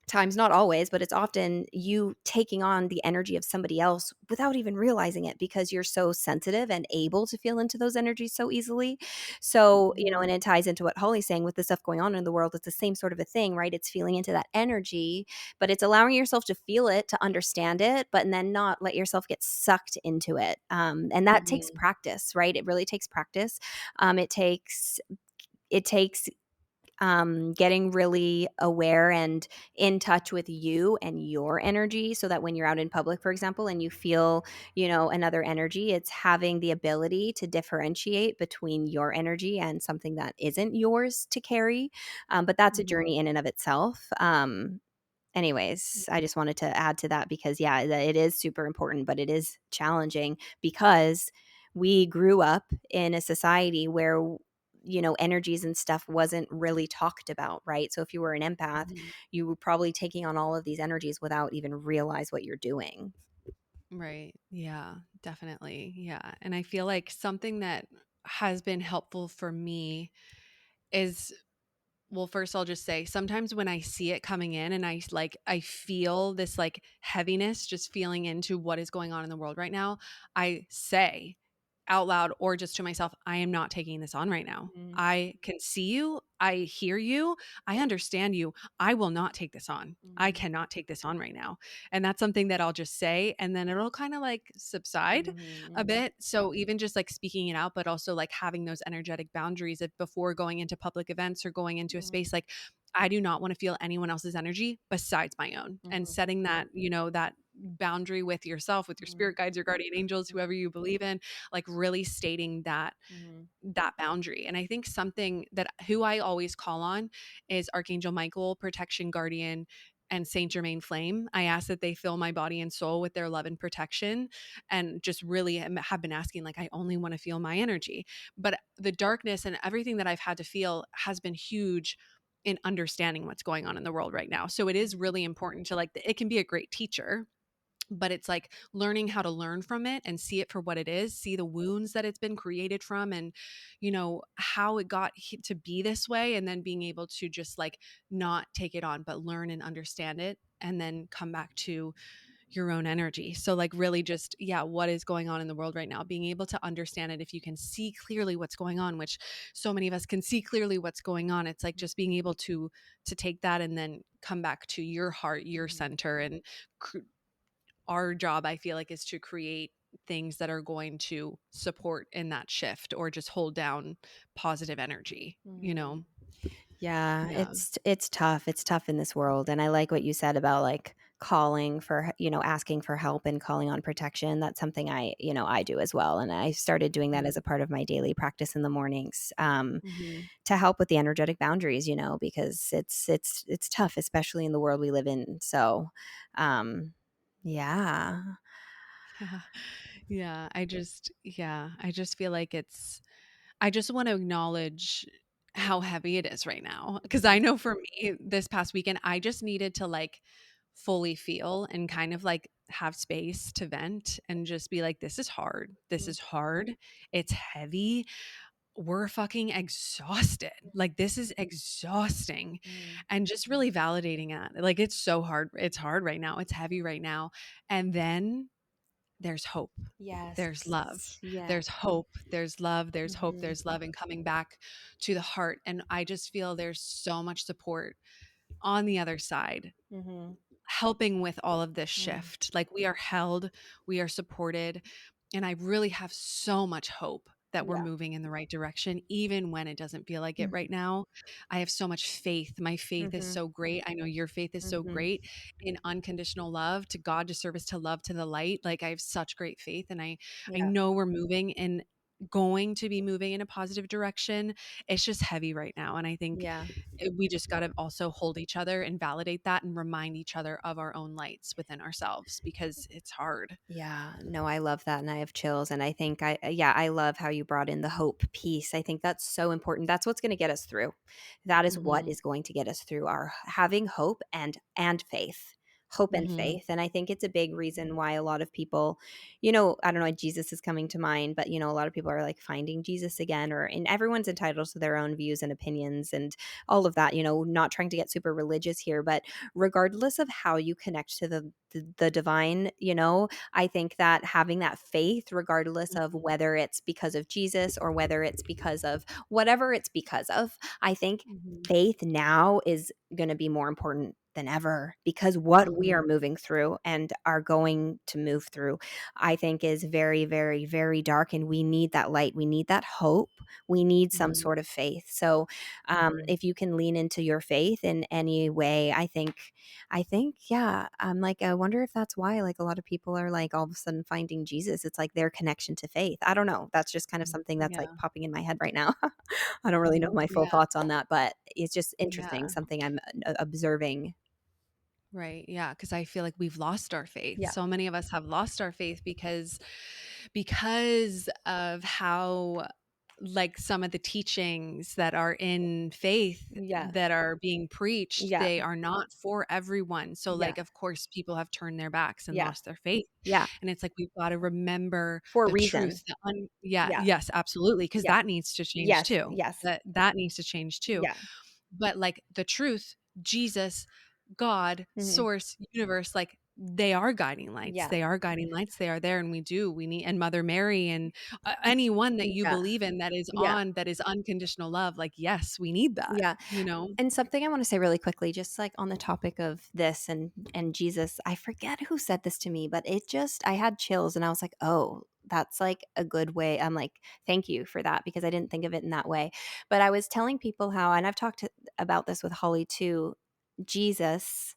times, not always, but it's often you taking on the energy of somebody else without even realizing it because you're so sensitive and able to feel into those energies so easily. So, Mhm. and it ties into what Holly's saying with the stuff going on in the world. It's the same sort of a thing, right? It's feeling into that energy, but it's allowing yourself to feel it, to understand it, but then not let yourself get sucked into it. And that takes Mhm. practice, right? It really takes practice. It takes getting really aware and in touch with you and your energy so that when you're out in public, for example, and you feel, another energy, it's having the ability to differentiate between your energy and something that isn't yours to carry. But that's a Mhm. journey in and of itself. Anyways, I just wanted to add to that because, yeah, it is super important, but it is challenging because we grew up in a society where, energies and stuff wasn't really talked about, right? So if you were an empath, Mhm. you were probably taking on all of these energies without even realize what you're doing. Right. Yeah, definitely. Yeah. And I feel like something that has been helpful for me is, well, first I'll just say sometimes when I see it coming in and I feel this like heaviness just feeling into what is going on in the world right now, I say out loud or just to myself, I am not taking this on right now. Mhm. I can see you, I hear you, I understand you. I will not take this on. I Mhm. cannot take this on right now. And that's something that I'll just say and then it'll kind of like subside a Mhm. bit. So even just like speaking it out, but also like having those energetic boundaries of before going into public events or going into a Mhm. space, like I do not want to feel anyone else's energy besides my own. And Mhm. setting that, that boundary with yourself, with your Mhm. spirit guides, your guardian angels, whoever you believe in, like really stating Mhm. that boundary. And I think something that who I always call on is Archangel Michael, protection guardian, and Saint Germain flame. I ask that they fill my body and soul with their love and protection, and just really have been asking, like, I only want to feel my energy. But the darkness and everything that I've had to feel has been huge in understanding what's going on in the world right now. So it is really important to, like, it can be a great teacher, but it's like learning how to learn from it and see it for what it is, see the wounds that it's been created from, and how it got to be this way, and then being able to just like not take it on, but learn and understand it, and then come back to your own energy. So like really just, yeah, what is going on in the world right now, being able to understand it. If you can see clearly what's going on, which so many of us can see clearly what's going on, it's like just being able to take that and then come back to your heart, your center, and our job, I feel like, is to create things that are going to support in that shift, or just hold down positive energy, Mhm. Yeah, Yeah. it's tough. It's tough in this world, and I like what you said about like calling for, asking for help and calling on protection. That's something I do as well, and I started doing that as a part of my daily practice in the mornings, Mm-hmm. to help with the energetic boundaries. Because it's tough, especially in the world we live in. So, um, yeah, Yeah. I just feel like I just want to acknowledge how heavy it is right now. Cause I know for me this past weekend, I just needed to like fully feel and kind of like have space to vent and just be like, this is hard. This is hard. It's heavy. We're fucking exhausted. Like, this is exhausting. Mm. And just really validating it. Like, it's so hard. It's hard right now. It's heavy right now. And then there's hope. There's love. Yes, yeah. There's hope. There's love. There's hope. Mhm, There's love, and coming back to the heart. And I just feel there's so much support on the other side, mhm, helping with all of this mm, shift. Like, we are held, we are supported, and I really have so much hope that we're yeah, moving in the right direction, even when it doesn't feel like it mm, right now. I have so much faith. My faith is mhm, so great. I know your faith is so mhm, great in unconditional love to God, to service, to love, to the light. Like, I have such great faith, and I yeah, know we're moving and going to be moving in a positive direction. It's just heavy right now, and I think yeah. we just got to also hold each other and validate that, and remind each other of our own lights within ourselves, because it's hard. Yeah, no, I love that, and I have chills, and I think I love how you brought in the hope piece. I think that's so important. That's what's gonna get us through. That is what Mhm. is going to get us through, our having hope and faith. Hope and Mhm. faith, and I think it's a big reason why a lot of people, I don't know, Jesus is coming to mind, but, a lot of people are, like, finding Jesus again, and everyone's entitled to their own views and opinions and all of that, not trying to get super religious here, but regardless of how you connect to the divine, I think that having that faith, regardless of Mhm. whether it's because of Jesus or whether it's because of whatever it's because of, I think Mhm. faith now is going to be more important than ever, because what we Mhm. are moving through and are going to move through, I think, is very, very, very dark. And we need that light. We need that hope. We need some Mhm. sort of faith. So, Mhm. if you can lean into your faith in any way, I think, yeah, I'm like, I wonder if that's why, like, a lot of people are like all of a sudden finding Jesus. It's like their connection to faith. I don't know. That's just kind of something that's like Yeah. popping in my head right now. I don't really know Mhm. my full Yeah. thoughts on that, but it's just interesting, Yeah. something I'm observing. Right. Yeah. Cause I feel like we've lost our faith. Yeah. So many of us have lost our faith because of how, like, some of the teachings that are in faith Yeah. that are being preached, Yeah. they are not for everyone. So Yeah. like, of course, people have turned their backs and Yeah. lost their faith. Yeah. And it's like, we've got to remember For a the reason. truth. Yeah. Yeah. Yes, absolutely. Cause Yeah. that needs to change Yes. too. Yes. That needs to change too. Yeah. But like the truth, Jesus, God, Mhm. source, universe, like, they are guiding lights. Yeah. They are guiding lights. They are there. And we need, and Mother Mary, and anyone that you Yeah. believe in Yeah. that is unconditional love. Like, yes, we need that, Yeah. you know? And something I want to say really quickly, just like on the topic of this and Jesus, I forget who said this to me, but I had chills and I was like, oh, that's like a good way. I'm like, thank you for that, because I didn't think of it in that way. But I was telling people how, and I've about this with Holly too, Jesus,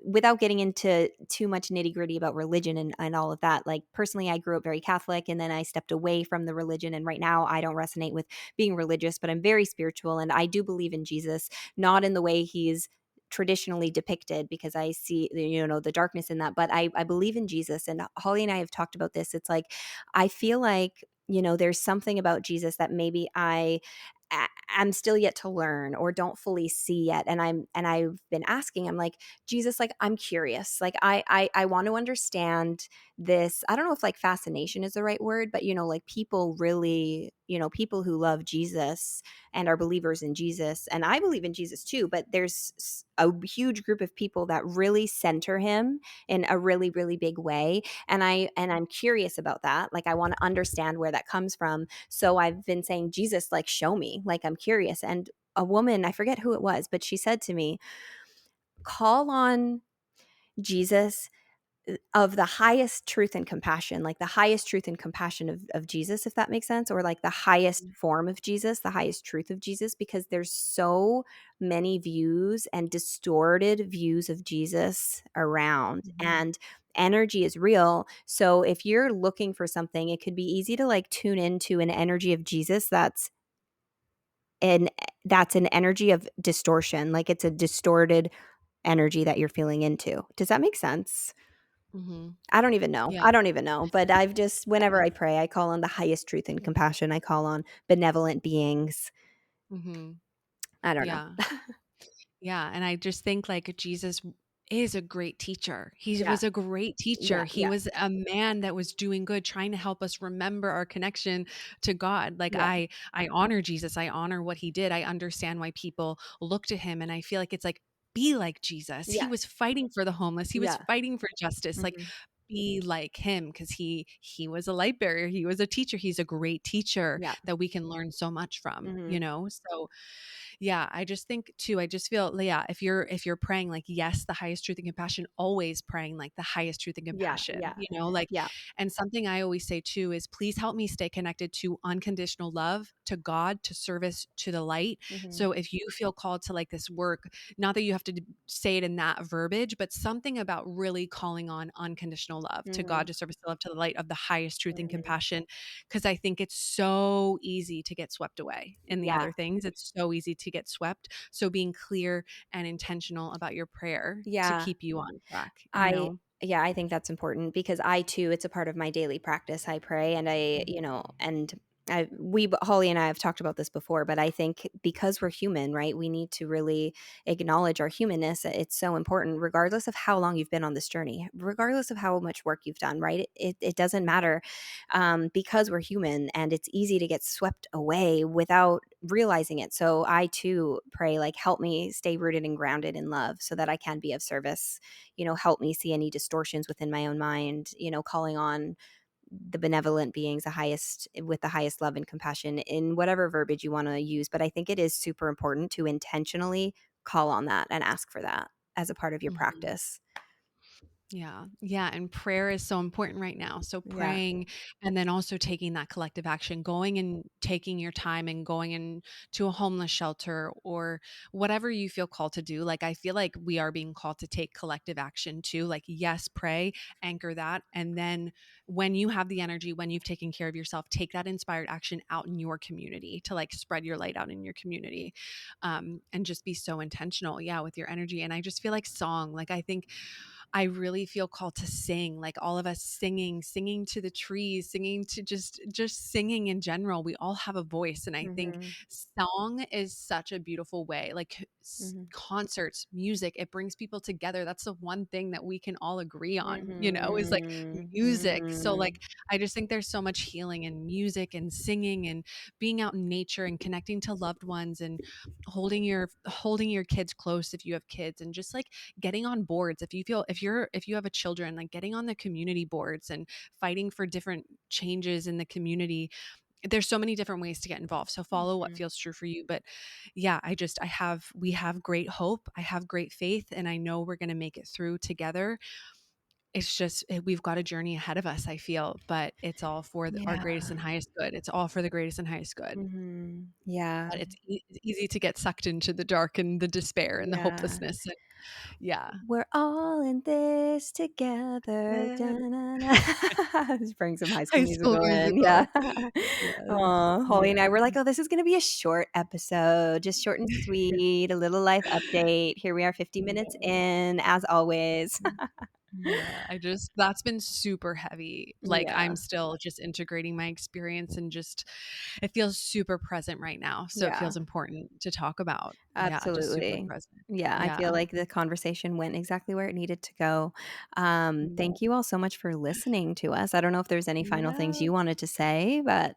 without getting into too much nitty gritty about religion and all of that. Like, personally, I grew up very Catholic, and then I stepped away from the religion. And right now I don't resonate with being religious, but I'm very spiritual, and I do believe in Jesus, not in the way he's traditionally depicted, because I see, the darkness in that. But I believe in Jesus, and Holly and I have talked about this. It's like, I feel like, there's something about Jesus that maybe I'm still yet to learn or don't fully see yet. And I've been asking, I'm like, Jesus, like, I'm curious. Like, I want to understand this. I don't know if like fascination is the right word, but like people really, people who love Jesus and are believers in Jesus. And I believe in Jesus too, but there's a huge group of people that really center him in a really, really big way. And I'm curious about that. Like, I want to understand where that comes from. So I've been saying, Jesus, like, show me, like, I'm curious. And a woman, I forget who it was, but she said to me, call on Jesus of the highest truth and compassion, like the highest truth and compassion of Jesus, if that makes sense, or like the highest form of Jesus, the highest truth of Jesus, because there's so many views and distorted views of Jesus around. Mhm. And energy is real. So if you're looking for something, it could be easy to like tune into an energy of Jesus and that's an energy of distortion. Like, it's a distorted energy that you're feeling into. Does that make sense? Mhm. I don't even know. Yeah. I don't even know. But I've just, whenever Yeah. I pray, I call on the highest truth and compassion. I call on benevolent beings. Mhm. I don't know. Yeah. Yeah, and I just think like Jesus is a great teacher. He Yeah. was a great Yeah. teacher. He Yeah. was a man that was doing good, trying to help us remember our connection to God. Like Yeah. I honor Jesus. I honor what he did. I understand why people look to him and I feel like it's like be like Jesus. He Yeah. was fighting for the homeless. He was Yeah. fighting for justice. Like Mhm. be like him because he was a light bearer. He was a teacher. He's a great teacher Yeah. that we can learn so much from, Mhm. So yeah, I just think too, I just feel, yeah, if you're praying like, yes, the highest truth and compassion, always praying like the highest truth and Yeah. compassion, Yeah. like, Yeah. and something I always say too is please help me stay connected to unconditional love, to God, to service, to the light. Mhm. So if you feel called to like this work, not that you have to say it in that verbiage, but something about really calling on unconditional love to God, Mhm. to service, to love, to the light of the highest truth and Mhm. compassion. Cause I think it's so easy to get swept away in the Yeah. other things. It's so easy to get swept. So being clear and intentional about your prayer to Yeah. keep you on track, I Yeah, I think that's important because I too, it's a part of my daily practice. I pray, and Holly and I have talked about this before, but I think because we're human, right? We need to really acknowledge our humanness. It's so important, regardless of how long you've been on this journey, regardless of how much work you've done, right? It doesn't matter, because we're human, and it's easy to get swept away without realizing it. So I too pray, like, help me stay rooted and grounded in love so that I can be of service. Help me see any distortions within my own mind, calling on the benevolent beings, with the highest love and compassion, in whatever verbiage you want to use. But I think it is super important to intentionally call on that and ask for that as a part of your Mhm. practice. Yeah. Yeah. And prayer is so important right now. So Yeah. praying and then also taking that collective action, going and taking your time and going into a homeless shelter or whatever you feel called to do. Like, I feel like we are being called to take collective action too. Like, yes, pray, anchor that. And then when you have the energy, when you've taken care of yourself, take that inspired action out in your community to like spread your light out in your community, and just be so intentional. Yeah. With your energy. And I just feel like song, like, I think I really feel called to sing, like all of us singing to the trees, singing to just singing in general. We all have a voice, and I think Mhm. song is such a beautiful way. Like Mhm. concerts, music, it brings people together. That's the one thing that we can all agree on, is like Mhm. music. So Mhm. like I just think there's so much healing in music and singing and being out in nature and connecting to loved ones and holding your kids close if you have kids, and just like getting on boards if you have a children, like getting on the community boards and fighting for different changes in the community. There's so many different ways to get involved, so follow what Mhm. feels true for you. But yeah, we have great hope, I have great faith, and I know we're going to make it through together. it's just, we've got a journey ahead of us, I feel, but it's all for our Yeah. greatest and highest good. It's all for the greatest and highest good. Yeah. But it's easy to get sucked into the dark and the despair and the Yeah. hopelessness. And yeah. We're all in this together. Yeah. Da-na-na. Just bring some High School High School Musical in. Yeah. Musical. Yes. Oh, Holly and I Yeah. were like, oh, this is going to be a short episode, just short and sweet, a little life update. Here we are, 50 minutes Yeah. in, as always. Yeah, that's been super heavy. Like, Yeah. I'm still just integrating my experience and just, it feels super present right now. So it Yeah. feels important to talk about. Yeah, just super Absolutely. present. Yeah, I feel Yeah. like the conversation went exactly where it needed to go. Yeah. Thank you all so much for listening to us. I don't know if there's any final things Yeah. you wanted to say, but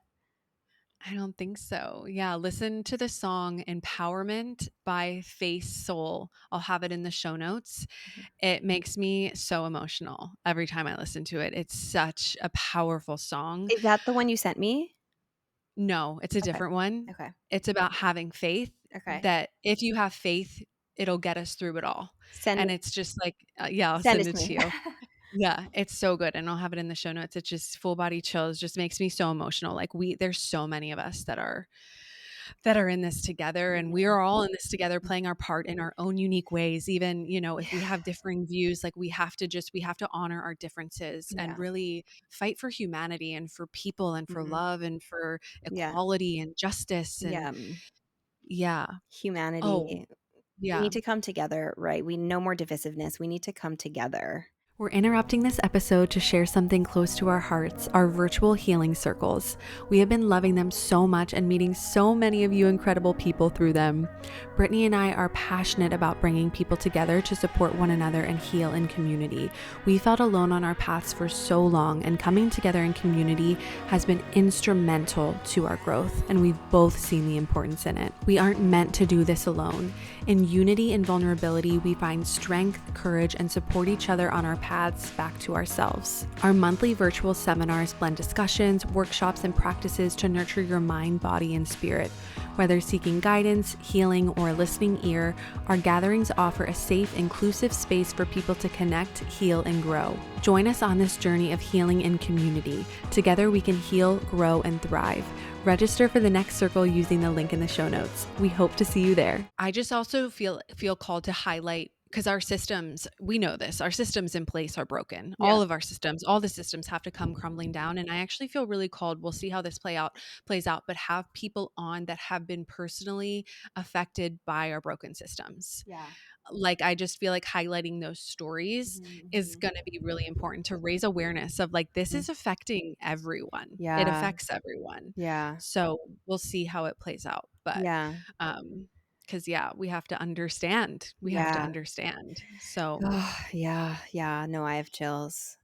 I don't think so. Yeah, listen to the song Empowerment by Face Soul. I'll have it in the show notes. It makes me so emotional every time I listen to it. It's such a powerful song. is that the one you sent me? No, it's a Okay. different one. Okay. It's about having faith, Okay. that if you have faith, it'll get us through it all. Send And it's just like, yeah, I'll send send it it to to me. you. Yeah, it's so good, and I'll have it in the show notes. It's just full body chills, just makes me so emotional. Like, there's so many of us that are in this together, and we are all in this together, playing our part in our own unique ways. Even, if we Yeah. have differing views, like, we have to honor our differences and Yeah. really fight for humanity and for people and for Mhm. love and for Yeah. equality and justice. And Yeah. yeah. Oh, Humanity. We yeah. need to come together, right? We no more divisiveness. We need to come together. We're interrupting this episode to share something close to our hearts, our virtual healing circles. We have been loving them so much and meeting so many of you incredible people through them. Brittany and I are passionate about bringing people together to support one another and heal in community. We felt alone on our paths for so long, and coming together in community has been instrumental to our growth, and we've both seen the importance in it. We aren't meant to do this alone. In unity and vulnerability, we find strength, courage, and support each other on our paths back to ourselves. Our monthly virtual seminars blend discussions, workshops, and practices to nurture your mind, body, and spirit. Whether seeking guidance, healing, or a listening ear, our gatherings offer a safe, inclusive space for people to connect, heal, and grow. Join us on this journey of healing in community. Together we can heal, grow, and thrive. Register for the next circle using the link in the show notes. We hope to see you there. I just also feel called to highlight, because our systems, we know this, our systems in place are broken. Yeah. All of our systems, all the systems have to come crumbling down. And I actually feel really called, we'll see how this plays out, but have people on that have been personally affected by our broken systems. Yeah. Like, I just feel like highlighting those stories is going to be really important to raise awareness of, like, this is affecting everyone. It Yeah. affects everyone. Yeah. So we'll see how it plays out. But, Yeah. because we have to understand. We have to Yeah. understand. So Oh, yeah. Yeah. No, I have chills.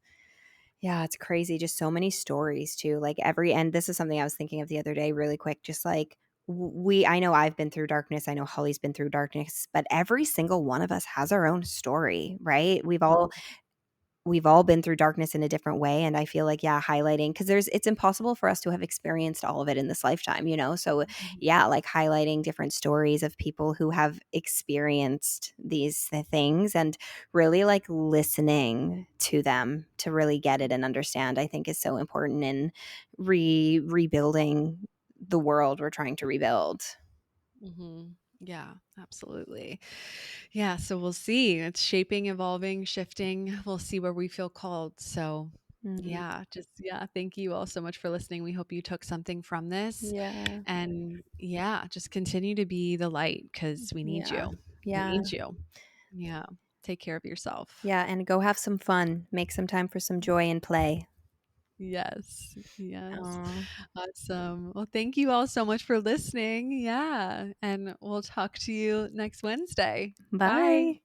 Yeah, it's crazy. Just so many stories too. Like and this is something I was thinking of the other day, really quick. Just like I know I've been through darkness. I know Holly's been through darkness, but every single one of us has our own story, right? We've all been through darkness in a different way, and I feel like highlighting, because it's impossible for us to have experienced all of it in this lifetime, so like highlighting different stories of people who have experienced these things and really like listening to them to really get it and understand, I think, is so important in rebuilding the world we're trying to rebuild. yeah, absolutely. Yeah, so we'll see. It's shaping, evolving, shifting. We'll see where we feel called. So Mhm. thank you all so much for listening. We hope you took something from this. Yeah. And just continue to be the light, because we need Yeah. you. We Yeah. need you. Yeah. Take care of yourself. Yeah, and go have some fun. Make some time for some joy and play. Yes. Yes. Aw. Awesome. Well, thank you all so much for listening. Yeah. And we'll talk to you next Wednesday. Bye. Bye.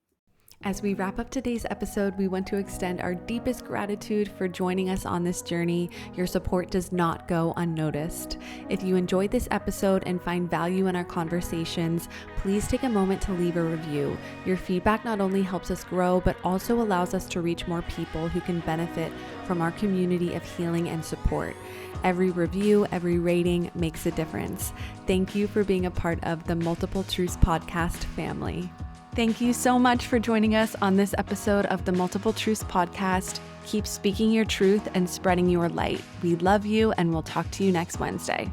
As we wrap up today's episode, we want to extend our deepest gratitude for joining us on this journey. Your support does not go unnoticed. If you enjoyed this episode and find value in our conversations, please take a moment to leave a review. Your feedback not only helps us grow, but also allows us to reach more people who can benefit from our community of healing and support. Every review, every rating makes a difference. Thank you for being a part of the Multiple Truths podcast family. Thank you so much for joining us on this episode of the Multiple Truths podcast. Keep speaking your truth and spreading your light. We love you, and we'll talk to you next Wednesday.